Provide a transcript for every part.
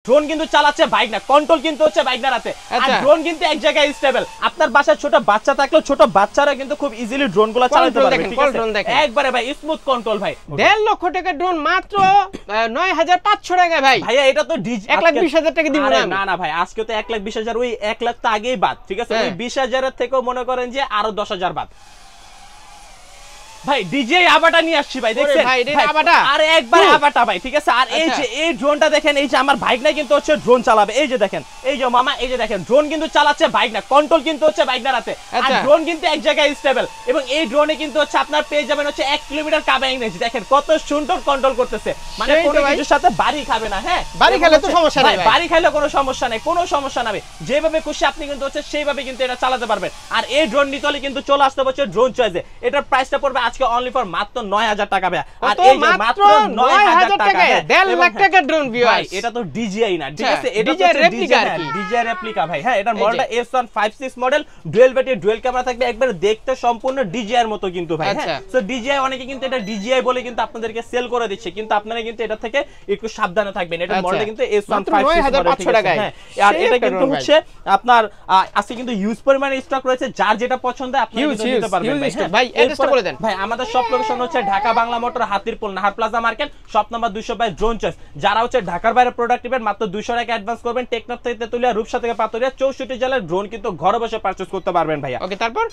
Drone কিন্তু চালাচ্ছে bike না, কন্ট্রোল কিন্তু হচ্ছে বাইক না রাতে। আর ড্রোন কিন্তু এক জায়গায় স্টেবল। আপনার বাসায় ছোট বাচ্চা থাকলেও ছোট বাচ্চারা কিন্তু খুব ইজিলি ড্রোনগুলো চালাতে পারবে, ঠিক আছে? একবারে ভাই স্মুথ কন্ট্রোল ভাই। 1.5 লক্ষ টাকার ড্রোন মাত্র 9500 টাকা ভাই। ভাইয়া এটা তো 1,20,000 টাকা দিব না। না না ভাই, আজকে তো 1,20,000, ওই 1 লাখ তো আগেই বাদ, ঠিক আছে? ওই 20,000 এর থেকেও মনে করেন যে আরো 10,000 বাদ। ভাই ডিজে আবাটা নিয়ে আসছি ভাই, দেখছেন? ভাই এটা আবাটা আর একবার আবাটা ভাই, ঠিক আছে? আর এই যে এই ড্রোনটা দেখেন, এই যে আমার বাইক না কিন্তু হচ্ছে ড্রোন চালাবে। এই যে দেখেন, এই যে মামা, এই যে দেখেন ড্রোন কিন্তু চালাচ্ছে বাইক না, কন্ট্রোল কিন্তু হচ্ছে বাইক না রাতে। আর ড্রোন কিন্তু এক জায়গায় স্টেবল, এবং এই ড্রোনে কিন্তু হচ্ছে আপনার পেয়ে যাবেন হচ্ছে 1 কিলোমিটার কাবিং রেঞ্জ। দেখেন কত সুন্দর কন্ট্রোল করতেছে, মানে কোনো কিছুর সাথে বাড়ি খাবে না। হ্যাঁ, বাড়ি খেলে তো সমস্যা নাই, বাড়ি খাইলে কোনো সমস্যা নাই, কোনো সমস্যা নাই। যেভাবে খুশি আপনি কিন্তু হচ্ছে সেইভাবে কিন্তু এটা চালাতে পারবেন। আর এই ড্রোন নিতে হলে কিন্তু চলে আসতে হচ্ছে ড্রোন চয়েসে। এটার প্রাইসটা পড়বে আজকে অনলি ফর মাত্র 9,000 টাকা ভাই। আর এই যে মাত্র 9,000 টাকা, 1.5 লাখ টাকার ড্রোন ভিউয়ার্স। এটা তো ডিজিআই না, ঠিক আছে? এটা তো ডিজিআই রেপ্লিকা ভাই। হ্যাঁ, এটার মডেলটা S156 model, dual battery, dual camera থাকবে, একবার দেখতে সম্পূর্ণ ডিজিআই এর মতো কিন্তু ভাই। হ্যাঁ, সো ডিজিআই অনেকে কিন্তু এটা ডিজিআই বলে কিন্তু আপনাদেরকে সেল করে দিচ্ছে, কিন্তু আপনারা কিন্তু এটা থেকে একটু সাবধানে থাকবেন। এটার মডেলটা কিন্তু S156 মডেল। হ্যাঁ, আর এটা কিন্তু হচ্ছে আপনার আজকে কিন্তু হিউজ পরিমাণে স্টক রয়েছে, যার যেটা পছন্দ আপনি কিন্তু নিতে পারবেন ভাই। এড্রেসটা বলে দেন ভাই। আমাদের সব লোকেশন হচ্ছে Dhaka Bangla Motor, Hatirpool, Nahar plaza market, shop number 222, drone choice. যারা হচ্ছে ঢাকার বাইরে প্রোডাক্ট নেবেন মাত্র 200 টাকা অ্যাডভান্স করবেন। টেকনাফ থেকে তেতুলিয়া, রূপসা থেকে পাতুরিয়া, 64 জেলার ড্রোন কিন্তু ঘরে বসে পারচেজ করতে পারবেন ভাইয়া। ওকে, তারপর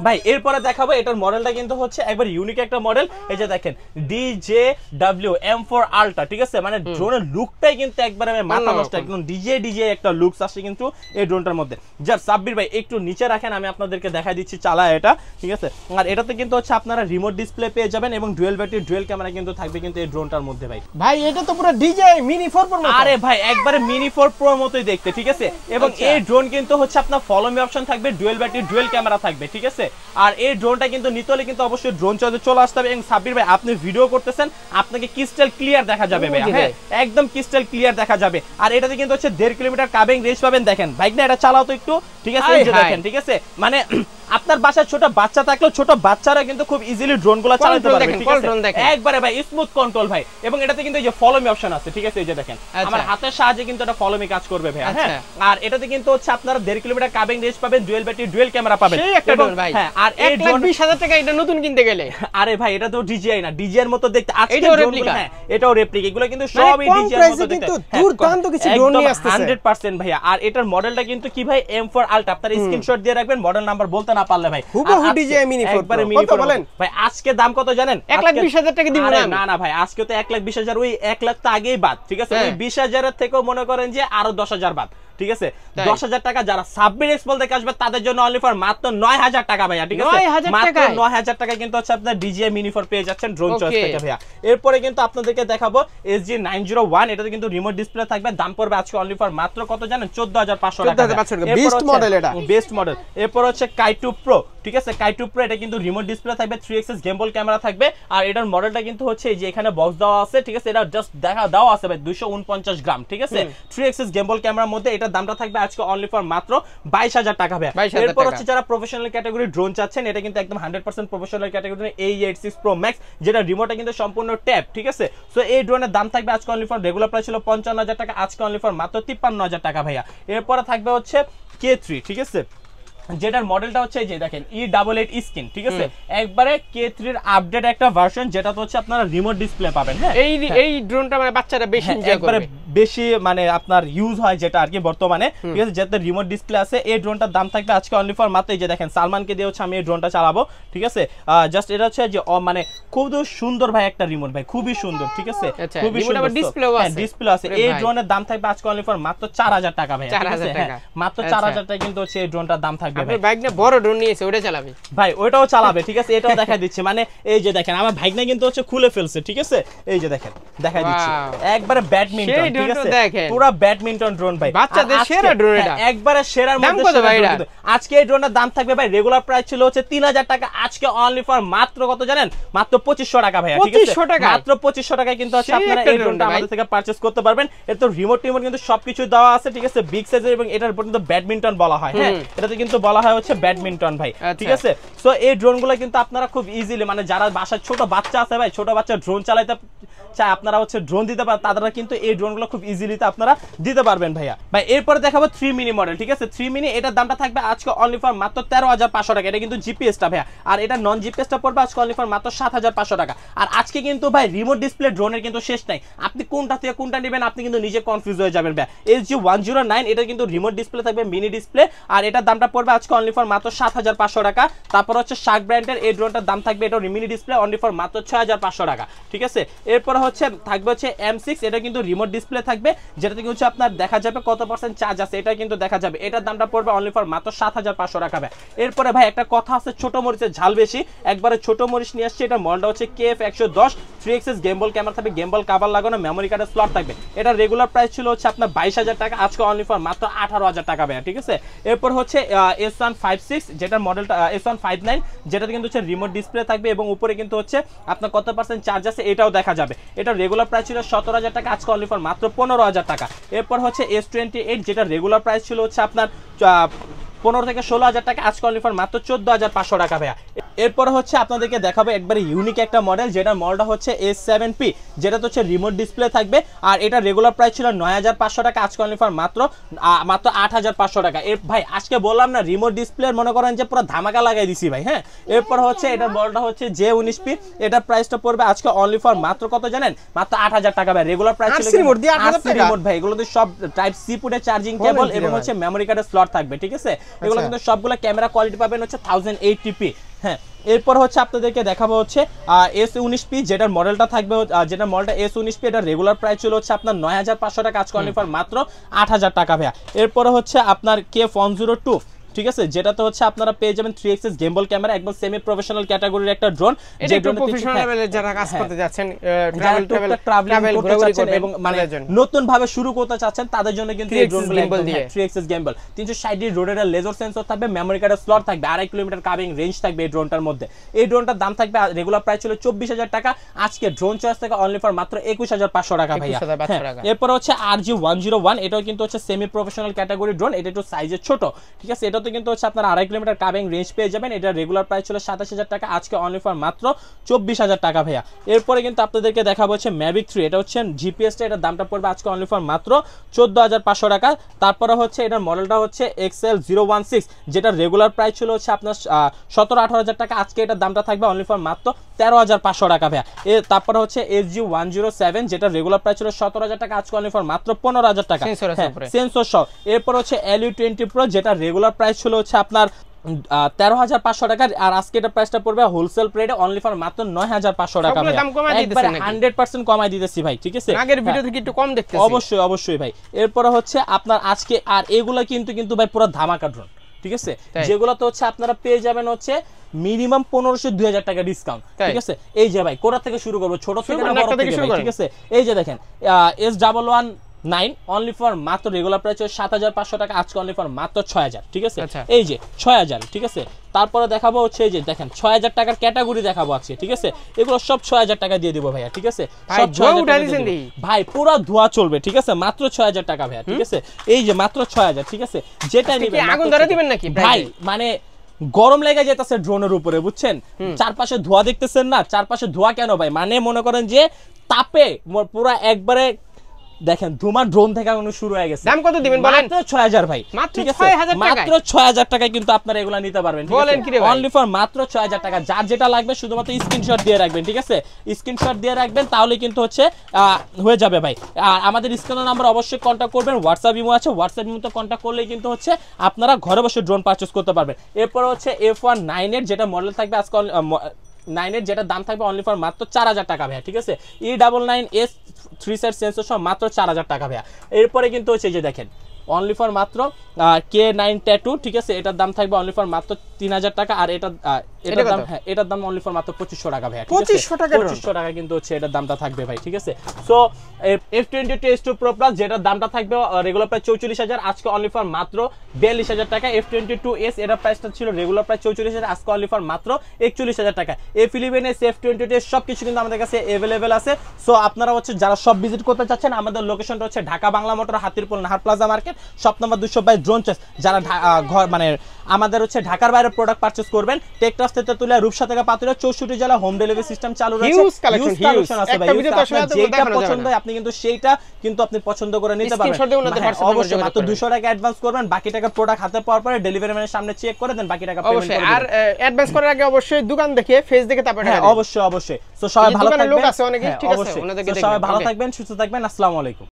ভাই এরপরে দেখাবো এটার মডেলটা কিন্তু হচ্ছে একবার ইউনিক একটা মডেল। এই যে দেখেন DJW M4 আলট্রা, ঠিক আছে? মানে ড্রোনের লুকটাই কিন্তু একবারে মাথা নষ্ট, একদম ডিজে একটা লুকস আসছে কিন্তু এই ড্রোনটার মধ্যে। যার সাব্বির ভাই একটু নিচে রাখেন, আমি আপনাদেরকে দেখাই দিচ্ছি চালা এটা, ঠিক আছে? আর এটাতে কিন্তু হচ্ছে আপনারা রিমোট ডিসপ্লে পেয়ে যাবেন, এবং ডুয়াল ব্যাটারি, ডুয়াল ক্যামেরা কিন্তু থাকবে কিন্তু এই ড্রোনটার মধ্যে ভাই। ভাই এটা তো পুরো DJI Mini 4 Pro মতো। আরে ভাই একবারে Mini 4 Pro মতোই দেখতে, ঠিক আছে? এবং এই ড্রোন কিন্তু হচ্ছে আপনার ফলো মি অপশন থাকবে, ডুয়াল ব্যাটারি, ডুয়াল ক্যামেরা থাকবে, ঠিক আছে? আর এই ড্রোনটা কিন্তু নিতে হলে কিন্তু অবশ্যই ড্রোন চয়েসে চলে আসতে হবে। এবং সাব্বির ভাই আপনি ভিডিও করতেছেন, আপনাকে ক্রিস্টাল ক্লিয়ার দেখা যাবে ভাই। হ্যাঁ, একদম ক্রিস্টাল ক্লিয়ার দেখা যাবে। আর এটাতে কিন্তু হচ্ছে 1.5 কিলোমিটার কাবিং রেঞ্জ পাবেন। দেখেন বাইক না, এটা চালাও তো একটু, ঠিক আছে? এই যে দেখেন, ঠিক আছে? মানে আপনার বাসায় ছোট বাচ্চা থাকলেও ছোট বাচ্চারা কিন্তু খুব ইজিলি ড্রোনগুলো চালাতে পারবে, ঠিক আছে? একবারে ভাই স্মুথ কন্ট্রোল ভাই। এবং এটাতে কিন্তু এই যে ফলো মি অপশন আছে, ঠিক আছে? এই যে দেখেন আমার হাতের সাহায্যে কিন্তু এটা ফলো মি কাজ করবে ভাই। হ্যাঁ, আর এটাতে কিন্তু হচ্ছে আপনারা 1.5 কিলোমিটার কাবিং রেঞ্জ পাবেন, ডুয়াল ব্যাটারি, ডুয়াল ক্যামেরা পাবেন। সেই একটা ড্রোন ভাই। হ্যাঁ, আর এই 1,20,000 টাকা এটা নতুন কিনতে গেলে। আরে ভাই এটা তো ডিজিআই না, ডিজিআই এর মতো দেখতে। আজকে ড্রোনগুলো, হ্যাঁ এটাও রেপ্লিকা, এগুলো কিন্তু সবই ডিজিআই এর মতো দেখতে, কিন্তু দুর্দান্ত কিছু ড্রোন নিয়ে আসতেছে 100% ভাইয়া। আর এটার মডেলটা কিন্তু কি ভাই M4 আলট্রা। আপনারা স্ক্রিনশট দিয়ে রাখবেন, মডেল নাম্বার বলতে না পারলে ভাই। DJI Mini 4 Pro কত বলেন ভাই? আজকে দাম কত জানেন? 1,20,000 টাকা দিব না। না না ভাই, আজকে তো 1,20,000, ওই 1 লাখ তো আগেই বাদ, ঠিক আছে? ওই 20,000 এর থেকেও মনে করেন যে আরো 10,000 বাদ, ঠিক আছে? 10,000 টাকা যারা সাব্বির এক্সপল দেখে আসবে তাদের জন্য অনলি ফর মাত্র 9,000 টাকা ভাইয়া, ঠিক আছে? মাত্র 9,000 টাকা কিন্তু হচ্ছে আপনার DJI Mini 4 পেয়ে যাচ্ছেন ড্রোন চয়েস থেকে ভাইয়া। এরপরে কিন্তু আপনাদেরকে দেখাবো SG901, এটাতে কিন্তু রিমোট ডিসপ্লে থাকবে। দাম পড়বে আজকে অনলি ফর মাত্র কত জানেন? 14,500 টাকা। বেস্ট মডেল, এটা বেস্ট মডেল। এরপর হচ্ছে Kai2 Pro, ঠিক আছে? Kai2 Pro এটা কিন্তু রিমোট ডিসপ্লে থাকবে, 3 গেমবল ক্যামেরা থাকবে। আর এটার মডেলটা কিন্তু হচ্ছে এই যে এখানে বক্স দেওয়া আছে, ঠিক আছে? এটা জাস্ট দেওয়া আছে ভাই 249 গ্রাম, ঠিক আছে? 3 গেমবল ক্যামেরার মধ্যে এটার দামটা থাকবে আজকে অনলি ফর মাত্র 22,000 টাকা ভাই। এরপর হচ্ছে যারা প্রফেশনাল ক্যাটাগরি ড্রোন চাচ্ছেন, এটা কিন্তু একদম 100% professional category AE86 Pro Max, যেটা রিমোটটা কিন্তু সম্পূর্ণ ট্যাপ, ঠিক আছে? সো এই ড্রোনের দাম থাকবে আজকে অনলি ফর, রেগুলার প্রাইস ছিল 55,000 টাকা, আজকে অনলি ফর মাত্র 53,000 টাকা ভাইয়া। এরপরে থাকবে হচ্ছে K3, ঠিক আছে? যেটার মডেলটা হচ্ছে এই যে দেখেন E88 স্ক্রিন, ঠিক আছে? একবারে K3 এর আপডেট একটা ভার্সন, যেটা হচ্ছে আপনারা রিমোট ডিসপ্লে পাবেন। হ্যাঁ, এই ড্রোনটা মানে বাচ্চারা বেশি এনজয় করবে, বেশি মানে আপনার ইউজ হয় যেটা আর কি বর্তমানে, ঠিক আছে? যেটা রিমোট ডিসপ্লে আছে। এই ড্রোনটার দাম থাকবে আজকে অনলি ফর মাত্র, এই যে দেখেন সালমানকে দিয়ে হচ্ছে আমি এই ড্রোনটা চালাবো, ঠিক আছে? জাস্ট এটা হচ্ছে যে মানে খুব সুন্দর ভাই একটা রিমোট ভাই, খুবই সুন্দর, ঠিক আছে? খুবই সুন্দর ডিসপ্লে আছে। এই ড্রোনের দাম থাকবে আজকে অনলি ফর মাত্র 4,000 টাকা ভাই, ঠিক আছে? হ্যাঁ, মাত্র 4,000 টাকা কিন্তু হচ্ছে এই ড্রোনটার দাম থাকবে ভাই। বাইক না বড় ড্রোন নিয়েছে, ওটা চালাবে ভাই, ওটাও চালাবে, ঠিক আছে? এটাও দেখা দিচ্ছে, মানে এই যে দেখেন আমার ভাই না কিন্তু হচ্ছে খুলে ফেলছে, ঠিক আছে? এই যে দেখেন দেখাই দিচ্ছি, একবারে ব্যাডমিন্টন, ঠিক আছে? পুরো ব্যাডমিন্টন ড্রোন ভাই, বাচ্চাদের সেরা ড্রোন এটা, একবারে সেরার মধ্যে সেরা ড্রোন। আজকে এই ড্রোনের দাম থাকবে ভাই, রেগুলার প্রাইস ছিল হচ্ছে 3,000 টাকা, আজকে অনলি ফর মাত্র কত জানেন? মাত্র 2,500 টাকা ভাই, ঠিক আছে? মাত্র 2,500 টাকায় কিন্তু হচ্ছে আপনারা এই ড্রোনটা আমাদের থেকে পারচেজ করতে পারবেন। এর তো রিমোট কিন্তু সবকিছু দেওয়া আছে, ঠিক আছে? বিগ সাইজের, এবং এটার উপর কিন্তু ব্যাডমিন্টন বলা হয়। হ্যাঁ, এটাতে কিন্তু বলা হয় হচ্ছে ব্যাডমিন্টন ভাই, ঠিক আছে। সো এই ড্রোনগুলো কিন্তু আপনারা খুব ইজিলি, মানে যারা বাসায় ছোট বাচ্চা আছে ভাই, ছোট বাচ্চা ড্রোন চালাইতে চাই, আপনারা হচ্ছে ড্রোন দিতে পারেন, তারা কিন্তু এই ড্রোনগুলো খুব ইজিলিতে আপনারা দিতে পারবেন ভাইয়া। ভাই এরপরে দেখাবো 3 মিনি মডেল, ঠিক আছে। 3 মিনি এটার দামটা থাকবে আজকে অনলি ফর মাত্র 13,500 টাকা। এটা কিন্তু জিপিএসটা ভাইয়া, আর এটা নন জিপিএসটা পড়বে আজকে অনলি ফর মাত্র 7,500 টাকা। আর আজকে কিন্তু ভাই রিমোট ডিসপ্লে ড্রোনের কিন্তু শেষ নাই, আপনি কোনটা থেকে কোনটা নেবেন আপনি কিন্তু নিজে কনফিউজ হয়ে যাবেন ভাইয়া। SG-109 এটা কিন্তু রিমোট ডিসপ্লে থাকবে, মিনি ডিসপ্লে, আর এটার দামটা পড়বে আজকে অনলি ফর মাত্র 7,500 টাকা। তারপর হচ্ছে শার্ক ব্র্যান্ডের এই ড্রোনটার দাম থাকবে, এটা মিনি ডিসপ্লে, অনলি ফর মাত্র 6,500 টাকা, ঠিক আছে। এরপর হচ্ছে থাকবে হচ্ছে M6, এটা কিন্তু রিমোট ডিসপ্লে থাকবে, যেটা থেকে হচ্ছে আপনার দেখা যাবে কত পার্সেন্ট চার্জ আছে, এটা কিন্তু দেখা যাবে। এটার দামটা পড়বে অনলি ফর মাত্র 7,500 টাকা ভাই। এরপরে ভাই একটা কথা আছে, ছোট মরিচের ঝাল বেশি, একবারে ছোট মরিচ নিয়ে আসছে। এটা মডেলটা হচ্ছে KF110, 3xx গেমবল ক্যামেরা থাকবে, গেমবল কভার লাগানো, মেমোরি কার্ডের স্লট থাকবে। এটা রেগুলার প্রাইস ছিল হচ্ছে আপনার 22,000 টাকা, আজকে অনলি ফর মাত্র 18,000 টাকা ভাই, ঠিক আছে। এরপর হচ্ছে S156, যেটার মডেলটা S159, যেটাতে কিন্তু হচ্ছে রিমোট ডিসপ্লে থাকবে এবং উপরে কিন্তু হচ্ছে আপনার কত পার্সেন্ট চার্জ আছে এটাও দেখা যাবে। এটা রেগুলার প্রাইস ছিল 17,000 টাকা, আজকে অনলি ফর মাত্র 15,000 টাকা। এরপর হচ্ছে S28, যেটা রেগুলার প্রাইস ছিল হচ্ছে আপনার 15 থেকে 16,000 টাকা, আজকে অনলি ফর মাত্র 14,500 টাকা ভাইয়া। এরপর হচ্ছে আপনাদেরকে দেখাবো একবারে ইউনিক একটা মডেল, যেটা মডেলটা হচ্ছে S7P, যেটা তো হচ্ছে রিমোট ডিসপ্লে থাকবে, আর এটা রেগুলার প্রাইস ছিল 9,500 টাকা, আজকে অনলি ফর মাত্র 8,500 টাকা। এর ভাই আজকে বললাম না রিমোট ডিসপ্লে মনে করেন যে পুরো ধামাকা লাগাই দিছি ভাই, হ্যাঁ। এরপর হচ্ছে এটার মডেলটা হচ্ছে J19P, এটা প্রাইসটা পড়বে আজকে অনলি ফর মাত্র কত জানেন, মাত্র 8,000 টাকা ভাই। রেগুলার প্রাইস ছিল রিমোট ভাই, এগুলোতে সব টাইপ সি পুটে চার্জিং কেবল এবং হচ্ছে মেমোরি কার্ডের স্লট থাকবে, ঠিক আছে। এগুলো কিন্তু সবগুলো ক্যামেরা কোয়ালিটি পাবেন হচ্ছে 1080p, হ্যাঁ। এরপর হচ্ছে আপনাদেরকে দেখাবো হচ্ছে S19P, যেটার মডেলটা থাকবে, যেটা মডেলটা S19P, এটা রেগুলার প্রাইস ছিল হচ্ছে আপনার 9,500 টাকা, আজকে অনলি ফর মাত্র 8,000 টাকা ভাইয়া। এরপর হচ্ছে আপনার KF102, ঠিক আছে, যেটাতে হচ্ছে আপনারা পেয়ে যাবেন 3xx গেমবল ক্যামেরা, একদম সেমি প্রফেশনাল ক্যাটাগরির একটা ড্রোন, যে ড্রোন প্রফেশনাল লেভেলে যারা কাজ করতে যাচ্ছেন, ট্রাভেল করতে চাচ্ছেন এবং মানে নতুন ভাবে শুরু করতে চাচ্ছেন, তাদের জন্য কিন্তু এই ড্রোনগুলো একদম 3xx গেমবল, 360 রোডের লেজার সেন্সর থাকবে, মেমোরি কার্ডের স্লট থাকবে, 2.5 কিলোমিটার কাভিং রেঞ্জ থাকবে এই ড্রোনটার মধ্যে। এই ড্রোনটার দাম থাকবে রেগুলার প্রাইস ছিল 24,000 টাকা, আজকে ড্রোন চয়েস থেকে অনলি ফর মাত্র 21,500 টাকা ভাইয়া। এরপর হচ্ছে RG-101, এটাও কিন্তু হচ্ছে সেমি প্রফেশনাল ক্যাটাগরি ড্রোন, এটা একটু সাইজে ছোট, ঠিক আছে। এটাতে কিন্তু হচ্ছে আপনার 2.5 কিলোমিটার কাভিং রেঞ্জ পেয়ে যাবেন। এটা রেগুলার প্রাইস ছিল 27,000 টাকা, আজকে অনলি ফর মাত্র 24,000 টাকা ভাইয়া। এরপরে কিন্তু আপনাদেরকে দেখাবো হচ্ছে Mavic 3, এটা হচ্ছে জিপিএসটা, এটার দামটা পড়বে আজকে অনলি ফর মাত্র 14,500 টাকা। তারপরে হচ্ছে এটার মডেলটা হচ্ছে XL016, যেটা রেগুলার প্রাইস ছিল হচ্ছে আপনার 17-18,000 টাকা, আজকে এটার দামটা থাকবে অনলি ফর মাত্র 13,500 টাকা ভাইয়া। তারপরে হচ্ছে SG-107, যেটা রেগুলার প্রাইস ছিল 17,000 টাকা, আজকে অনলি ফর মাত্র 15,000 টাকা, সেন্সর সহ। এরপর হচ্ছে LU20 Pro, যেটা রেগুলার প্রাইস ছিল হচ্ছে আপনার 13,500 টাকা, আর আজকে এটা প্রাইসটা পড়বে হোলসেল রেটে অনলি ফর মাত্র 9,500 টাকা, একবারে 100% কমাই দিতেছি ভাই, ঠিক আছে। আগের ভিডিও থেকে একটু কম দেখতেছি, অবশ্যই অবশ্যই ভাই। এরপর হচ্ছে আপনার আজকে আর এগুলা কিন্তু ভাই পুরো ধামাকা ড্রোন, ঠিক আছে, যেগুলো তো হচ্ছে আপনারা পেয়ে যাবেন হচ্ছে মিনিমাম 1,500-2,000 টাকা ডিসকাউন্ট, ঠিক আছে। এই যে ভাই কোথা থেকে শুরু করবো, ছোট থেকে না বড় থেকে, ঠিক আছে। এই যে দেখেন S119 অনলি ফর মাত্র রেগুলার প্রাইস 7,500 টাকা, আজকে অনলি ফর মাত্র 6,000, ঠিক আছে। এই যে 6,000, ঠিক আছে। তারপরে দেখাবো হচ্ছে এই যে দেখেন 6,000 টাকার ক্যাটাগরি দেখাবো আজকে, ঠিক আছে। এগুলো সব 6,000 টাকা দিয়ে দিব ভাইয়া, ঠিক আছে। সব 6,000 টাকা ভাই, পুরো ধোয়া চলবে, ঠিক আছে, মাত্র 6,000 টাকা ভাইয়া, ঠিক আছে। এই যে মাত্র 6,000, ঠিক আছে। যেটা নেবেন আগুন ধরে দিবেন নাকি ভাই, মানে গরম লেগে যেতেছে ড্রোনের উপরে, বুঝছেন। চারপাশে ধোয়া দেখতেছেন না, চারপাশে ধোয়া কেন ভাই, মানে মনে করেন যে তাপে পুরো একবারে দেখেন ধুমা ড্রোন থেকে শুরু হয়ে গেছে। দাম কত দিবেন বলেন? মাত্র 6,000 ভাই, ঠিক আছে। মাত্র 6,000 টাকায় কিন্তু আপনারা এগুলা নিতে পারবেন, ঠিক আছে। অনলি ফর মাত্র 6,000 টাকা। যার যেটা লাগবে শুধুমাত্র স্ক্রিনশট দিয়ে রাখবেন, ঠিক আছে। স্ক্রিনশট দিয়ে রাখবেন, তাহলে কিন্তু হচ্ছে হয়ে যাবে ভাই। আর আমাদের স্ক্রিনের নাম্বার অবশ্যই কন্ট্যাক্ট করবেন, হোয়াটসঅ্যাপ ইমো আছে, হোয়াটসঅ্যাপ ইমোতে কন্ট্যাক্ট করলেই কিন্তু হচ্ছে আপনারা ঘরে বসে ড্রোন পারচেজ করতে পারবেন। এরপর হচ্ছে F19 এর যেটা মডেল থাকবে আজকে 9 এর, যেটা দাম থাকবে অনলি ফর মাত্র 4,000 টাকা ভাইয়া, ঠিক আছে। E99S 3 সাইড সেন্সর সহ মাত্র 4,000 টাকা ভাইয়া। এরপরে কিন্তু হচ্ছে যে দেখেন অনলি ফর মাত্র K9 ট্যাটু, ঠিক আছে, এটার দাম থাকবে অনলি ফর মাত্র 3,000 টাকা, আর এটা এটার দাম হ্যাঁ এটার দাম অনলি ফর মাত্র 2500 টাকা ভাই 2500 টাকা 2500 টাকা কিন্তু হচ্ছে এটার দামটা থাকবে ভাই ঠিক আছে so F22 S2 Pro Plus যেটার দামটা থাকবে রেগুলার প্রাইস 44000 আজকে অনলি ফর মাত্র 42000 টাকা F22s এটার প্রাইসটা ছিল রেগুলার প্রাইস 44000 আজকে অনলি ফর মাত্র 41000 টাকা F11s F22s সবকিছু কিন্তু আমাদের কাছে अवेलेबल আছে সো আপনারা হচ্ছে যারা সব ভিজিট করতে চাচ্ছেন আমাদের লোকেশনটা হচ্ছে Dhaka Bangla Motor Hatirpool Nahar plaza market shop number 222 drone চেস যারা ঘর মানে আমাদের হচ্ছে ঢাকার বাইরে প্রোডাক্ট পারচেজ করবেন টেকটাস থেকে তুলে রূপসা থেকে পাতুলে 64 জেলা হোম ডেলিভারি সিস্টেম চালু রয়েছে হিউজ কালেকশন আছে ভাই যেটা পছন্দ হয় আপনি কিন্তু সেইটা কিন্তু আপনি পছন্দ করে নিতে পারবেন অবশ্যই মাত্র 200 টাকা অ্যাডভান্স করবেন বাকি টাকা প্রোডাক্ট হাতে পাওয়ার পরে ডেলিভারি ম্যানের সামনে চেক করে দেন বাকি টাকা পেমেন্ট করে আর অ্যাডভান্স করার আগে অবশ্যই দোকান দেখে ফেস দেখে তারপরে অবশ্যই সো সবাই ভালো থাকবেন লোক আছে অনেকে ঠিক আছে সবাই ভালো থাকবেন সুস্থ থাকবেন আসসালামু আলাইকুম